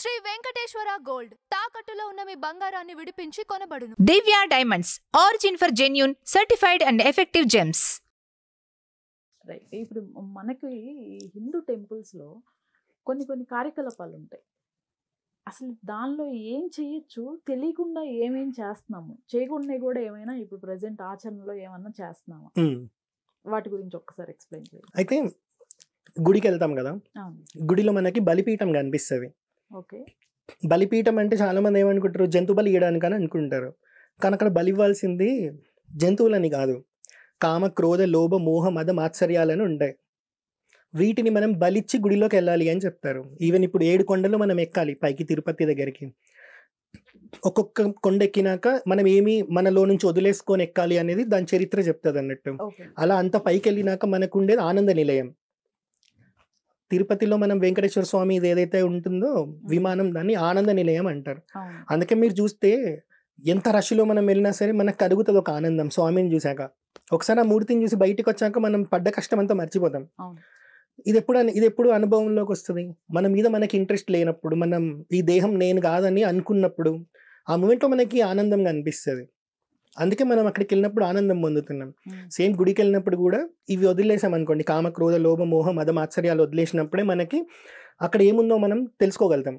Shri Venkateswara gold తాకట్టులో ఉన్న మీ బంగారాన్ని విడిపించి కొనబడును. Divya diamonds, origin for genuine, certified and effective gems. Right. ఇప్పుడు మనకి హిందూ టెంపుల్స్లో కొన్ని కార్యకలాపాలు ఉంటాయి. అసలు దానిలో ఏం చేయొచ్చు తెలియకుండా ఏమేం చేస్తున్నాము, చేయకుండా కూడా ఏమైనా ఇప్పుడు ప్రజెంట్ ఆచరణలో ఏమన్నా చేస్తున్నామా, వాటి గురించి ఒక్కసారి ఎక్స్ప్లెయిన్ చేయండి. అయితే గుడికి వెళ్తాం కదా, గుడిలో మనకి బలిపీఠం కనిపిస్తుంది. ఓకే. బలిపీఠం అంటే చాలా మంది ఏమనుకుంటారు, జంతు బలి ఇవ్వడానికి అని అనుకుంటారు. కానీ అక్కడ బలి ఇవ్వాల్సింది జంతువులని కాదు, కామ క్రోధ లోభ మోహ మద మాత్సర్యాలని ఉంటాయి. వీటిని మనం బలిచ్చి గుడిలోకి వెళ్ళాలి అని చెప్తారు. ఈవెన్ ఇప్పుడు 7 కొండలు మనం ఎక్కాలి పైకి, తిరుపతి దగ్గరికి. ఒక్కొక్క కొండ ఎక్కినాక మనం ఏమి మనలో నుంచి వదిలేసుకొని ఎక్కాలి అనేది దాని చరిత్ర చెప్తుంది అన్నట్టు. అలా అంత పైకి వెళ్ళినాక మనకు ఉండేది ఆనంద నిలయం. తిరుపతిలో మనం వెంకటేశ్వర స్వామి ఇది ఏదైతే ఉంటుందో విమానం, దాన్ని ఆనంద నిలయం అంటారు. అందుకే మీరు చూస్తే ఎంత రష్లో మనం వెళ్ళినా సరే మనకు కలుగుతుంది ఒక ఆనందం స్వామిని చూశాక. ఒకసారి ఆ మూర్తిని చూసి బయటకు వచ్చాక మనం పడ్డ కష్టం అంతా మర్చిపోతాం. ఇది ఎప్పుడు అనుభవంలోకి వస్తుంది, మన మీద మనకి ఇంట్రెస్ట్ లేనప్పుడు, మనం ఈ దేహం నేను కాదని అనుకున్నప్పుడు ఆ మూమెంట్లో మనకి ఆనందంగా అనిపిస్తుంది. అందుకే మనం అక్కడికి వెళ్ళినప్పుడు ఆనందం పొందుతున్నాం. సేమ్ గుడికి వెళ్ళినప్పుడు కూడా ఇవి వదిలేసాం అనుకోండి, కామ క్రోధ లోభ మోహ మద మాత్సర్యాలు వదిలేసినప్పుడే మనకి అక్కడ ఏముందో మనం తెలుసుకోగలుగుతాం.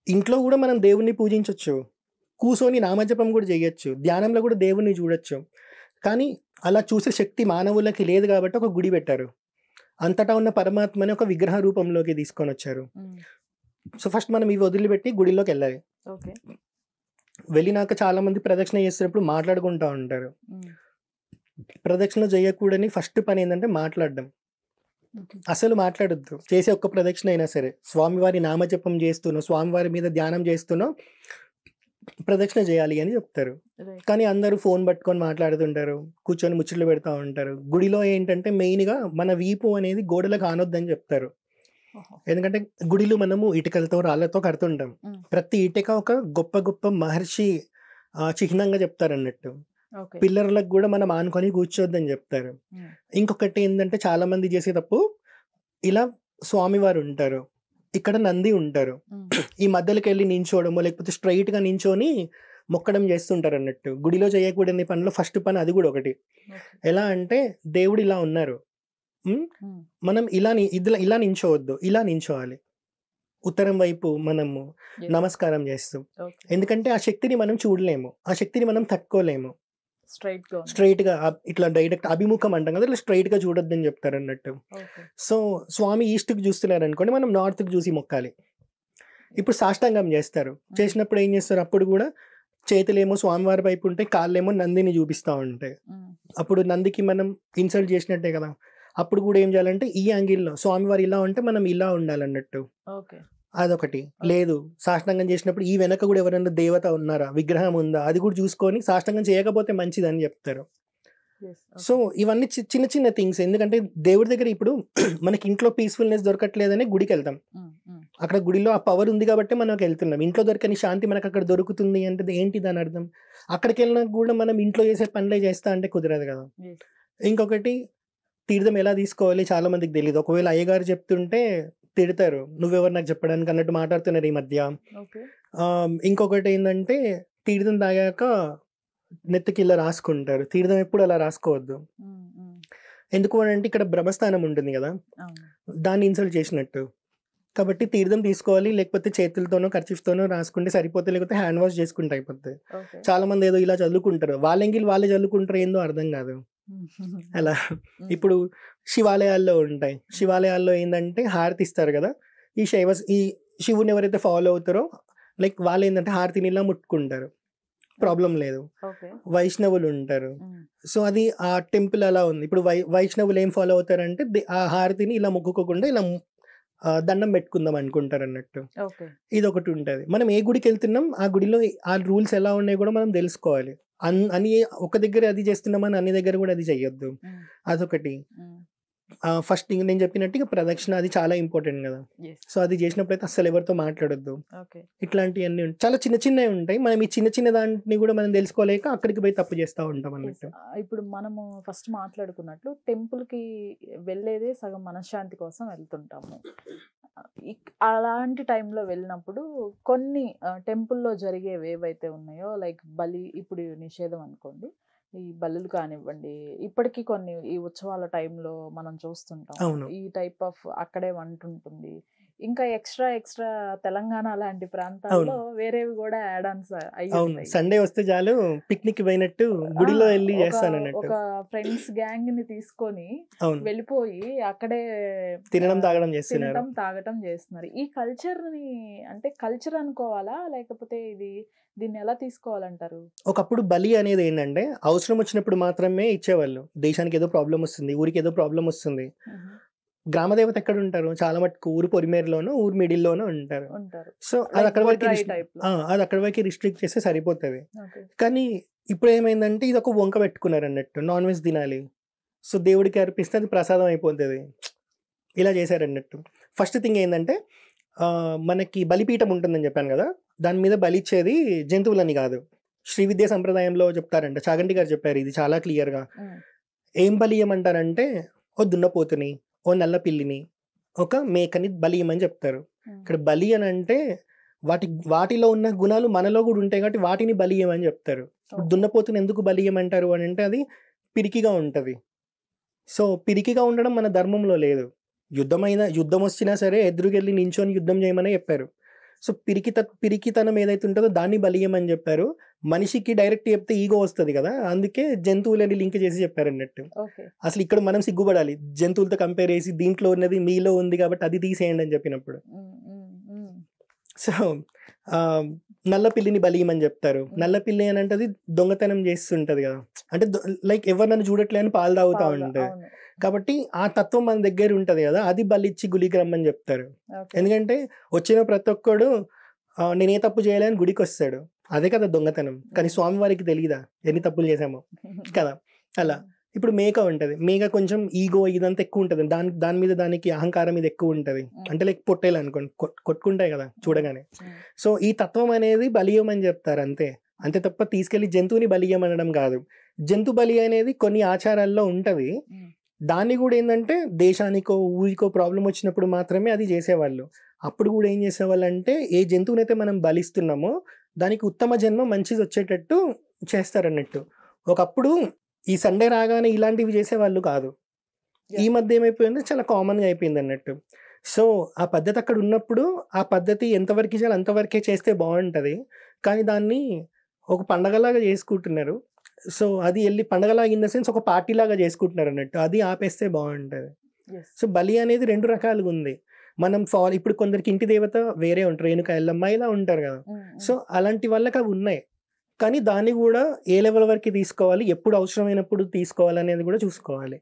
ఇంట్లో కూడా మనం దేవుణ్ణి పూజించవచ్చు, కూర్చొని నామజపం కూడా చేయొచ్చు, ధ్యానంలో కూడా దేవుణ్ణి చూడొచ్చు. కానీ అలా చూసే శక్తి మానవులకి లేదు కాబట్టి ఒక గుడి పెట్టారు. అంతటా ఉన్న పరమాత్మని ఒక విగ్రహ రూపంలోకి తీసుకొని వచ్చారు. సో ఫస్ట్ మనం ఇవి వదిలిపెట్టి గుడిలోకి వెళ్ళాలి. వెళ్ళినాక చాలా మంది ప్రదక్షిణ చేసేటప్పుడు మాట్లాడుకుంటూ ఉంటారు. ప్రదక్షిణ చేయకూడని ఫస్ట్ పని ఏంటంటే మాట్లాడడం. అసలు మాట్లాడొద్దు. చేసే ఒక్క ప్రదక్షిణ అయినా సరే స్వామివారి నామజపం చేస్తున్నావు, స్వామివారి మీద ధ్యానం చేస్తున్నావు, ప్రదక్షిణ చేయాలి అని చెప్తారు. కానీ అందరూ ఫోన్ పట్టుకొని మాట్లాడుతుంటారు, కూర్చొని ముచ్చట్లు పెడతా ఉంటారు. గుడిలో ఏంటంటే మెయిన్గా మన వీపు అనేది గోడలకు ఆనొద్దని చెప్తారు. ఎందుకంటే గుడిలో మనము ఇటుకలతో రాళ్లతో కడుతుంటాం. ప్రతి ఇటుక ఒక గొప్ప గొప్ప మహర్షి చిహ్నంగా చెప్తారు అన్నట్టు. పిల్లర్లకు కూడా మనం ఆనుకొని కూర్చోద్దని చెప్తారు. ఇంకొకటి ఏంటంటే చాలా మంది చేసే తప్పు, ఇలా స్వామివారు ఉంటారు, ఇక్కడ నంది ఉంటారు, ఈ మధ్యలోకి వెళ్ళి నించోవడమో లేకపోతే స్ట్రైట్ గా నించోని మొక్కడం చేస్తుంటారు అన్నట్టు. గుడిలో చేయకూడని పనిలో ఫస్ట్ పని అది కూడా ఒకటి. ఎలా అంటే దేవుడు ఇలా ఉన్నారు, మనం ఇలా నించోవద్దు, ఇలా నించోవాలి. ఉత్తరం వైపు మనము నమస్కారం చేస్తాం. ఎందుకంటే ఆ శక్తిని మనం చూడలేము, ఆ శక్తిని మనం తట్టుకోలేము. స్ట్రైట్ గా ఇట్లా డైరెక్ట్ అభిముఖం అంటాం కదా, ఇట్లా స్ట్రైట్ గా చూడొద్దని చెప్తారు అన్నట్టు. సో స్వామి ఈస్ట్ కి చూస్తున్నారు అనుకోండి, మనం నార్త్ కి చూసి మొక్కాలి. ఇప్పుడు సాష్టాంగం చేస్తారు, చేసినప్పుడు ఏం చేస్తారు, అప్పుడు కూడా చేతులేమో స్వామివారి వైపు ఉంటాయి, కాళ్ళేమో నందిని చూపిస్తూ ఉంటాయి. అప్పుడు నందికి మనం ఇన్సల్ట్ చేసినట్టే కదా. అప్పుడు కూడా ఏం చేయాలంటే ఈ యాంగిల్లో స్వామివారు ఇలా ఉంటే మనం ఇలా ఉండాలన్నట్టు. అదొకటి. లేదు సాష్టాంగం చేసినప్పుడు ఈ వెనక కూడా ఎవరైనా దేవత ఉన్నారా, విగ్రహం ఉందా, అది కూడా చూసుకొని సాష్టాంగం చేయకపోతే మంచిది అని చెప్తారు. సో ఇవన్నీ చిన్న చిన్న థింగ్స్. ఎందుకంటే దేవుడి దగ్గర ఇప్పుడు మనకి ఇంట్లో పీస్ఫుల్నెస్ దొరకట్లేదని గుడికి వెళ్తాం. అక్కడ గుడిలో ఆ పవర్ ఉంది కాబట్టి మనం వెళ్తున్నాం. ఇంట్లో దొరకని శాంతి మనకు అక్కడ దొరుకుతుంది అంటే ఏంటి దాని అర్థం? అక్కడికి వెళ్ళినా కూడా మనం ఇంట్లో చేసే పనులే చేస్తా అంటే కుదరదు కదా. ఇంకొకటి, తీర్థం ఎలా తీసుకోవాలి చాలా మందికి తెలియదు. ఒకవేళ అయ్యగారు చెప్తుంటే తిడతారు, నువ్వెవరు నాకు చెప్పడానికి అన్నట్టు మాట్లాడుతున్నారు ఈ మధ్య. ఇంకొకటి ఏంటంటే తీర్థం తాగాక నెత్తికి ఇలా రాసుకుంటారు. తీర్థం ఎప్పుడు అలా రాసుకోవద్దు. ఎందుకు అని అంటే ఇక్కడ బ్రహ్మస్థానం ఉంటుంది కదా, దాన్ని ఇన్సల్ట్ చేసినట్టు. కాబట్టి తీర్థం తీసుకోవాలి, లేకపోతే చేతులతోనో కర్చీఫ్తోనో రాసుకుంటే సరిపోతే, లేకపోతే హ్యాండ్ వాష్ చేసుకుంటే అయిపోతుంది. చాలా మంది ఏదో ఇలా చల్లుకుంటారు, వాళ్ళెంగిల్ వాళ్ళే చల్లుకుంటారు, ఏందో అర్థం కాదు అలా. ఇప్పుడు శివాలయాల్లో ఉంటాయి, శివాలయాల్లో ఏంటంటే హారతి ఇస్తారు కదా, ఈ శివుని ఎవరైతే ఫాలో అవుతారో లైక్ వాళ్ళు ఏంటంటే హారతిని ఇలా ముట్టుకుంటారు, ప్రాబ్లం లేదు. వైష్ణవులు ఉంటారు, సో అది ఆ టెంపుల్ అలా ఉంది. ఇప్పుడు వైష్ణవులు ఏం ఫాలో అవుతారంటే ఆ హారతిని ఇలా మొక్కుకోకుండా ఇలా దండం పెట్టుకుందాం అనుకుంటారు అన్నట్టు. ఇది ఒకటి ఉంటుంది. మనం ఏ గుడికి వెళ్తున్నాం ఆ గుడిలో ఆ రూల్స్ ఎలా ఉన్నాయి కూడా మనం తెలుసుకోవాలి. అని ఒక దగ్గర అది చేస్తున్నామని అన్ని దగ్గర కూడా అది చెయ్యొద్దు. అదొకటి. ఫస్ట్ నేను చెప్పినట్టు ప్రదక్షిణ అది చాలా ఇంపార్టెంట్ కదా. సో అది చేసినప్పుడు అయితే అస్సలు ఎవరితో మాట్లాడొద్దు. ఇట్లాంటివన్నీ చాలా చిన్న చిన్నవి ఉంటాయి. మనం ఈ చిన్న చిన్న దాంట్ని కూడా మనం తెలుసుకోలేక అక్కడికి పోయి తప్పు చేస్తూ ఉంటాం అన్నట్టు. ఇప్పుడు మనము ఫస్ట్ మాట్లాడుకున్నట్లు టెంపుల్ కి వెళ్ళేదే సగం మనశ్శాంతి కోసం వెళ్తుంటాము. అలాంటి టైంలో వెళ్ళినప్పుడు కొన్ని టెంపుల్లో జరిగేవి ఏవైతే ఉన్నాయో లైక్ బలి ఇప్పుడు నిషేధం అనుకోండి, ఈ బలులు కానివ్వండి, ఇప్పటికీ కొన్ని ఈ ఉత్సవాల టైంలో మనం చూస్తుంటాం అవును. ఈ టైప్ ఆఫ్ అక్కడే వంట ఉంటుంది. ఇంకా ఎక్స్ట్రా తెలంగాణ లాంటి ప్రాంతాల్లో వేరేవి కూడా యాడ్ ఆన్స్ అయ్యి అవును, ఉంటాయి. సండే వస్తే చాలు పిక్నిక్ పోయినట్టు గుడిలో వెళ్ళి చేస్తానన్నట్టు. ఒక ఫ్రెండ్స్ గ్యాంగ్ ని తీసుకొని అవును, వెళ్ళిపోయి అక్కడే తినడం తాగడం చేస్తున్నారు. తినటం తాగటం చేస్తున్నారు. ఈ కల్చర్ ని అంటే కల్చర్ అనుకోవాలా, లేకపోతే దీన్ని ఎలా తీసుకోవాలంటారు? ఒకప్పుడు బలి అనేది ఏంటంటే అవసరం వచ్చినప్పుడు మాత్రమే ఇచ్చేవాళ్ళు. దేశానికి ఏదో ప్రాబ్లం వస్తుంది, ఊరికి ఏదో ప్రాబ్లం వస్తుంది. గ్రామదేవత ఎక్కడ ఉంటారు? చాలా మటుకు ఊరు పొరిమేరలోనో ఊరు మిడిల్లోనో ఉంటారు. సో అది అక్కడ వరకు అది అక్కడ వరకు రిస్ట్రిక్ట్ చేస్తే సరిపోతుంది. కానీ ఇప్పుడు ఏమైందంటే ఇది ఒక వంక పెట్టుకున్నారు అన్నట్టు, నాన్ వెజ్ తినాలి, సో దేవుడికి అర్పిస్తే అది ప్రసాదం అయిపోతుంది, ఇలా చేశారు అన్నట్టు. ఫస్ట్ థింగ్ ఏంటంటే మనకి బలిపీఠం ఉంటుందని చెప్పాను కదా, దాని మీద బలిచ్చేది జంతువులని కాదు. శ్రీ విద్యా సంప్రదాయంలో చెప్తారంట, చాగంటి గారు చెప్పారు ఇది చాలా క్లియర్గా. ఏం బలి ఇవ్వమంటారంటే ఓ దున్నపోతుని, ఓ నల్ల పిల్లిని, ఒక మేకని బలి ఇవ్వమని చెప్తారు. ఇక్కడ బలి అని అంటే వాటిలో ఉన్న గుణాలు మనలో కూడా ఉంటాయి కాబట్టి వాటిని బలి ఇవ్వమని చెప్తారు. దున్నపోతుని ఎందుకు బలి ఇవ్వమంటారు అని అంటే అది పిరికిగా ఉంటుంది. సో పిరికిగా ఉండడం మన ధర్మంలో లేదు. యుద్ధం వచ్చినా సరే ఎదురుకెళ్ళి నించొని యుద్ధం చేయమని చెప్పారు. సో పిరికితనం ఏదైతే ఉంటుందో దాన్ని బలియమని చెప్పారు. మనిషికి డైరెక్ట్ చెప్తే ఈగో వస్తుంది కదా, అందుకే జంతువులని లింక్ చేసి చెప్పారు అన్నట్టు. అసలు ఇక్కడ మనం సిగ్గుపడాలి, జంతువులతో కంపేర్ చేసి దీంట్లో ఉన్నది మీలో ఉంది కాబట్టి అది తీసేయండి అని చెప్పినప్పుడు. సో నల్ల పిల్లిని బలియమని చెప్తారు. నల్ల పిల్లి అని అంటే అది దొంగతనం చేస్తుంటది కదా, అంటే లైక్ ఎవరు నన్ను చూడట్లే అని పాలు తాగుతా ఉంటుంది కాబట్టి ఆ తత్వం మన దగ్గర ఉంటది కదా, అది బలిచ్చి గుడికి రమ్మని చెప్తారు. ఎందుకంటే వచ్చిన ప్రతి ఒక్కడు నేనే తప్పు చేయలేని గుడికి వస్తాడు, అదే కదా దొంగతనం. కానీ స్వామివారికి తెలియదా ఎన్ని తప్పులు చేసామో కదా. అలా ఇప్పుడు మేక ఉంటది, మేక కొంచెం ఈగో ఇదంతా ఎక్కువ ఉంటది, దాని మీద దానికి అహంకారం మీద ఎక్కువ ఉంటది. అంటే లైక్ పొట్టేలు అనుకోండి, కొట్టుకుంటాయి కదా చూడగానే. సో ఈ తత్వం అనేది బలియమని చెప్తారు అంతే తప్ప తీసుకెళ్లి జంతువుని బలియమనడం కాదు. జంతు బలి అనేది కొన్ని ఆచారాల్లో ఉంటది, దాన్ని కూడా ఏంటంటే దేశానికో ఊరికో ప్రాబ్లం వచ్చినప్పుడు మాత్రమే అది చేసేవాళ్ళు. అప్పుడు కూడా ఏం చేసేవాళ్ళు అంటే ఏ జంతువునైతే మనం బలిస్తున్నామో దానికి ఉత్తమ జన్మ మంచిది వచ్చేటట్టు చేస్తారన్నట్టు. ఒకప్పుడు ఈ సండే రాగానే ఇలాంటివి చేసేవాళ్ళు కాదు, ఈ మధ్య ఏమైపోయింది చాలా కామన్గా అయిపోయింది అన్నట్టు. సో ఆ పద్ధతి అక్కడ ఉన్నప్పుడు ఆ పద్ధతి ఎంతవరకు చేయాలి అంతవరకే చేస్తే బాగుంటుంది, కానీ దాన్ని ఒక పండగలాగా చేసుకుంటున్నారు. సో అది వెళ్ళి పండగలాగా ఇన్ ద సెన్స్ ఒక పార్టీ లాగా చేసుకుంటున్నారు అన్నట్టు, అది ఆపేస్తే బాగుంటుంది. సో బలి అనేది 2 రకాలుగా ఉంది. మనం ఇప్పుడు కొందరికి ఇంటి దేవత వేరే ఉంటారు, రేణుకా ఎల్లమ్మ ఇలా ఉంటారు కదా. సో అలాంటి వాళ్ళకి అవి ఉన్నాయి, కానీ దాన్ని కూడా ఏ లెవెల్ వరకు తీసుకోవాలి, ఎప్పుడు అవసరమైనప్పుడు తీసుకోవాలి అనేది కూడా చూసుకోవాలి.